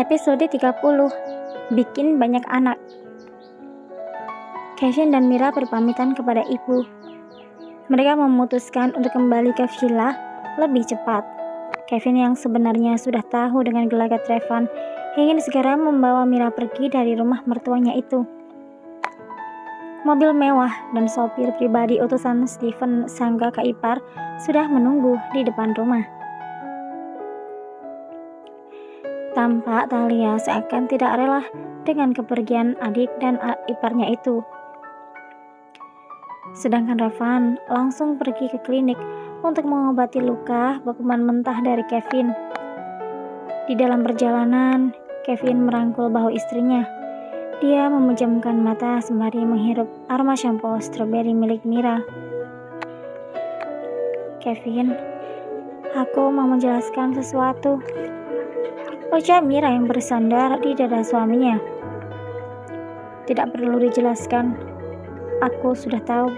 Episode 30. Bikin banyak anak. Kevin dan Mira berpamitan kepada ibu. Mereka memutuskan untuk kembali ke villa lebih cepat. Kevin yang sebenarnya sudah tahu dengan gelagat Revan ingin segera membawa Mira pergi dari rumah mertuanya itu. Mobil mewah dan sopir pribadi utusan Stephen sang kakak ipar sudah menunggu di depan rumah. Tampak Thalia seakan tidak rela dengan kepergian adik dan iparnya itu. Sedangkan Revan langsung pergi ke klinik untuk mengobati luka bekuman mentah dari Kevin. Di dalam perjalanan, Kevin merangkul bahu istrinya. Dia memejamkan mata sembari menghirup aroma shampoo strawberry milik Mira. Kevin, aku mau menjelaskan sesuatu, ucap Mira yang bersandar di dada suaminya. Tidak perlu dijelaskan, aku sudah tahu,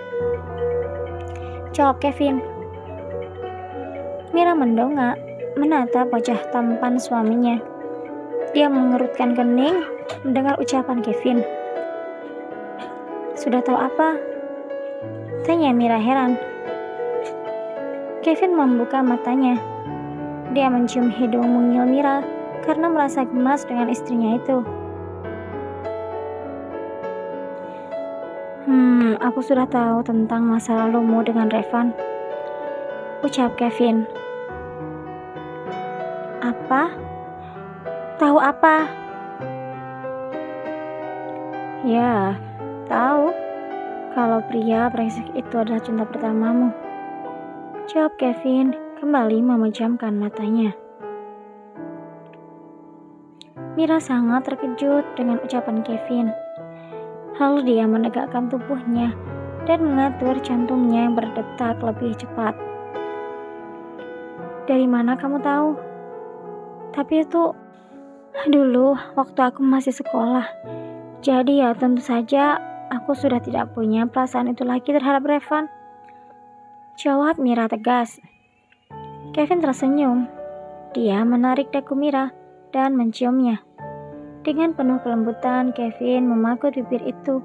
jawab Kevin. Mira mendongak, menatap wajah tampan suaminya. Dia mengerutkan kening mendengar ucapan Kevin. Sudah tahu apa? Tanya Mira heran. Kevin membuka matanya. Dia mencium hidung mungil Mira karena merasa gemas dengan istrinya itu. Aku sudah tahu tentang masa lalumu dengan Revan, ucap Kevin. Apa? Tahu apa? Ya, tahu kalau pria brengsek itu adalah cinta pertamamu, jawab Kevin kembali memejamkan matanya. Mira sangat terkejut dengan ucapan Kevin. Lalu dia menegakkan tubuhnya dan mengatur jantungnya yang berdetak lebih cepat. Dari mana kamu tahu? Tapi itu dulu waktu aku masih sekolah. Jadi ya tentu saja aku sudah tidak punya perasaan itu lagi terhadap Revan, jawab Mira tegas. Kevin tersenyum. Dia menarik dagu Mira dan menciumnya. Dengan penuh kelembutan, Kevin memakut bibir itu.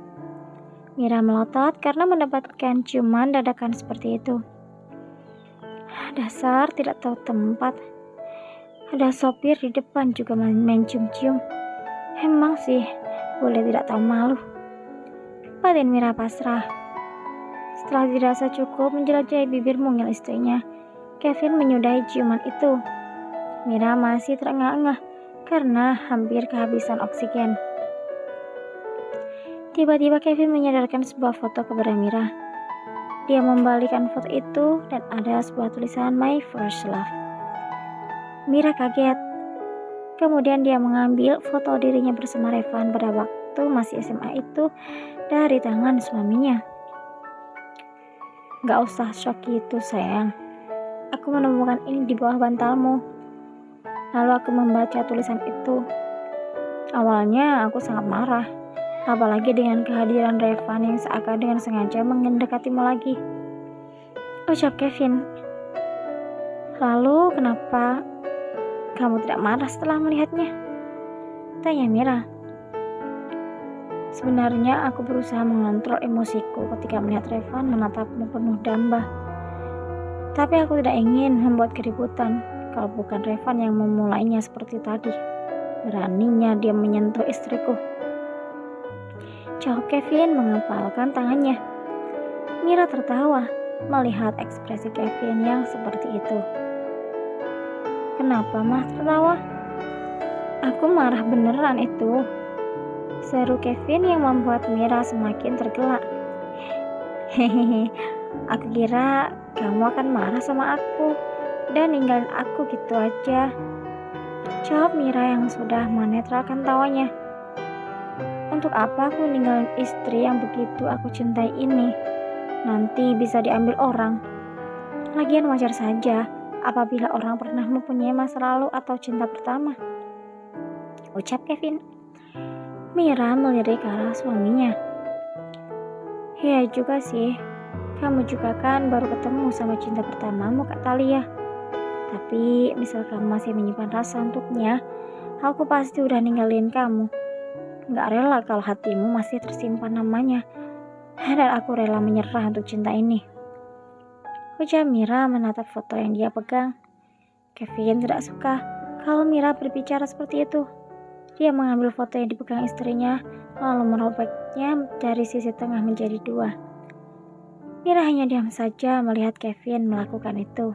Mira melotot karena mendapatkan ciuman dadakan seperti itu. Dasar tidak tahu tempat. Ada sopir di depan juga main cium-cium. Emang sih, boleh tidak tahu malu. Batin Mira pasrah. Setelah dirasa cukup menjelajahi bibir mungil istrinya, Kevin menyudahi ciuman itu. Mira masih terengah-engah karena hampir kehabisan oksigen. Tiba-tiba Kevin menyadarkan sebuah foto kepada Mira. Dia membalikan foto itu dan ada sebuah tulisan My First Love. Mira kaget. Kemudian dia mengambil foto dirinya bersama Revan pada waktu masih SMA itu dari tangan suaminya. Gak usah shock gitu sayang. Aku menemukan ini di bawah bantalmu. Lalu aku membaca tulisan itu. Awalnya aku sangat marah, apalagi dengan kehadiran Revan yang seakan dengan sengaja mendekatimu lagi, ucap Kevin. Lalu kenapa kamu tidak marah setelah melihatnya? Tanya Mira. Sebenarnya aku berusaha mengontrol emosiku ketika melihat Revan menatapmu penuh damba. Tapi aku tidak ingin membuat keributan. Kalau bukan Revan yang memulainya seperti tadi. Beraninya dia menyentuh istriku, jawab Kevin mengepalkan tangannya. Mira tertawa melihat ekspresi Kevin yang seperti itu. Kenapa mah tertawa? Aku marah beneran itu, seru Kevin yang membuat Mira semakin tergelak. Hehehe, aku kira kamu akan marah sama aku dan ninggalin aku gitu aja, jawab Mira yang sudah menetralkan tawanya. Untuk apa aku ninggalin istri yang begitu aku cintai ini? Nanti bisa diambil orang. Lagian wajar saja apabila orang pernah mempunyai masa lalu atau cinta pertama, ucap Kevin. Mira melirik ke arah suaminya. Ya juga sih, kamu juga kan baru ketemu sama cinta pertamamu Kak Thalia. Tapi misal kamu masih menyimpan rasa untuknya, Aku pasti udah ninggalin kamu. Gak rela kalau hatimu masih tersimpan namanya. Dan aku rela menyerah untuk cinta ini. Ujar Mira menatap foto yang dia pegang. Kevin tidak suka kalau Mira berbicara seperti itu. Dia mengambil foto yang dipegang istrinya, lalu merobeknya dari sisi tengah menjadi dua. Mira hanya diam saja melihat Kevin melakukan itu.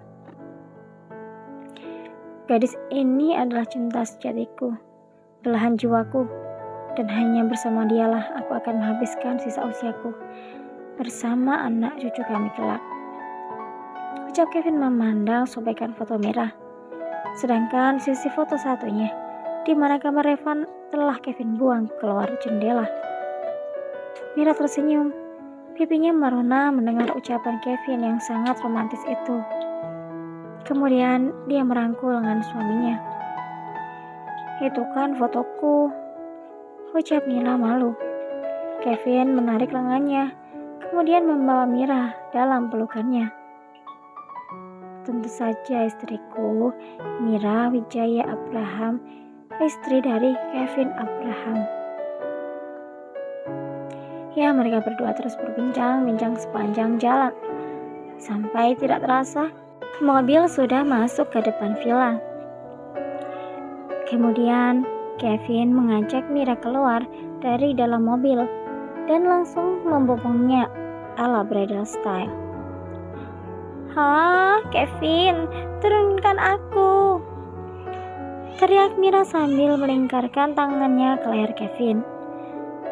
Gadis ini adalah cinta sejatiku, belahan jiwaku, dan hanya bersama dialah aku akan menghabiskan sisa usiaku, bersama anak cucu kami kelak. Ucap Kevin memandang sobekan foto Mira. Sedangkan sisi foto satunya, di mana kamar Evan telah Kevin buang keluar jendela. Mira tersenyum. Pipinya merona mendengar ucapan Kevin yang sangat romantis itu. Kemudian dia merangkul lengan suaminya. Itu kan fotoku, ucap Mira malu. Kevin menarik lengannya, kemudian membawa Mira dalam pelukannya. Tentu saja istriku, Mira Wijaya Abraham, istri dari Kevin Abraham. Ya, mereka berdua terus berbincang-bincang sepanjang jalan. Sampai tidak terasa, mobil sudah masuk ke depan villa. Kemudian, Kevin mengajak Mira keluar dari dalam mobil dan langsung membopongnya ala bridal style. "Hah, Kevin, turunkan aku!" teriak Mira sambil melingkarkan tangannya ke leher Kevin.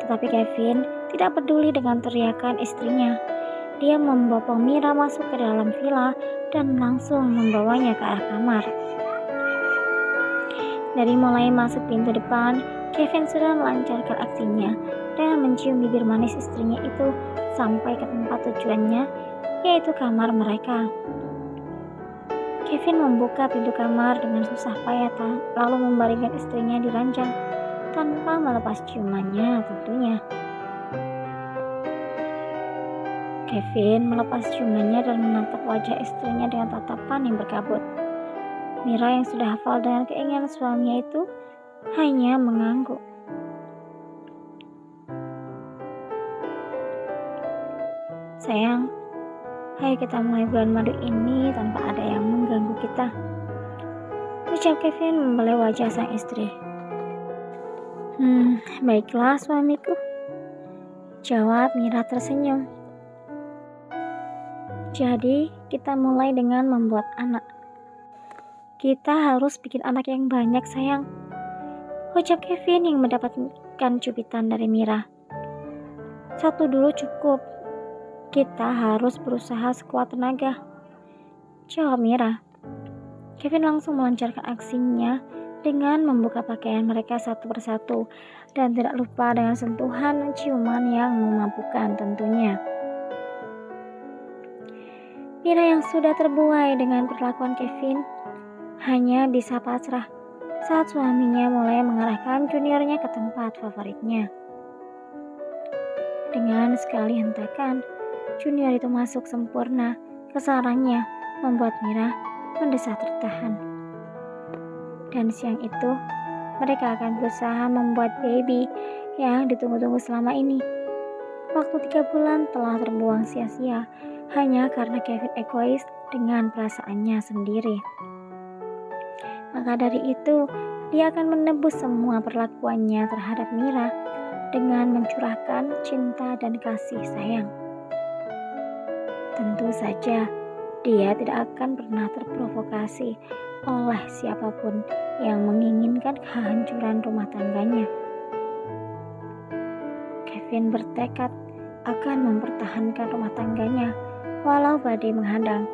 Tetapi Kevin tidak peduli dengan teriakan istrinya. Dia membopong Mira masuk ke dalam villa dan langsung membawanya ke arah kamar. Dari mulai masuk pintu depan, Kevin sudah melancarkan aksinya dengan mencium bibir manis istrinya itu sampai ke tempat tujuannya, yaitu kamar mereka. Kevin membuka pintu kamar dengan susah payah lalu membaringkan istrinya di ranjang tanpa melepas ciumannya tentunya. Kevin melepas ciumannya dan menatap wajah istrinya dengan tatapan yang berkabut. Mira yang sudah hafal dengan keinginan suaminya itu hanya mengangguk. "Sayang, ayo kita mulai bulan madu ini tanpa ada yang mengganggu kita," ucap Kevin membelai wajah sang istri. Baiklah suamiku," jawab Mira tersenyum. "Jadi kita mulai dengan membuat anak. Kita harus bikin anak yang banyak sayang," ucap Kevin yang mendapatkan cubitan dari Mira. "Satu dulu cukup. Kita harus berusaha sekuat tenaga," jawab Mira. Kevin langsung melancarkan aksinya dengan membuka pakaian mereka satu persatu dan tidak lupa dengan sentuhan ciuman yang memabukkan tentunya. Mira yang sudah terbuai dengan perlakuan Kevin hanya bisa pasrah saat suaminya mulai mengarahkan juniornya ke tempat favoritnya. Dengan sekali hentakan, junior itu masuk sempurna ke sarangnya, membuat Mira mendesah tertahan. Dan siang itu, mereka akan berusaha membuat baby yang ditunggu-tunggu selama ini. Waktu 3 bulan telah terbuang sia-sia hanya karena Kevin egois dengan perasaannya sendiri. Maka dari itu, dia akan menebus semua perlakuannya terhadap Mira dengan mencurahkan cinta dan kasih sayang. Tentu saja, dia tidak akan pernah terprovokasi oleh siapapun yang menginginkan kehancuran rumah tangganya. Kevin bertekad akan mempertahankan rumah tangganya walau badai menghadang,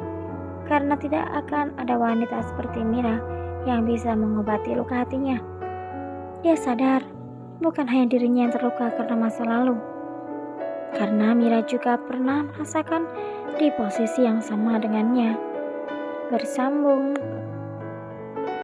karena tidak akan ada wanita seperti Mira yang bisa mengobati luka hatinya. Dia sadar bukan hanya dirinya yang terluka karena masa lalu, karena Mira juga pernah merasakan di posisi yang sama dengannya, bersambung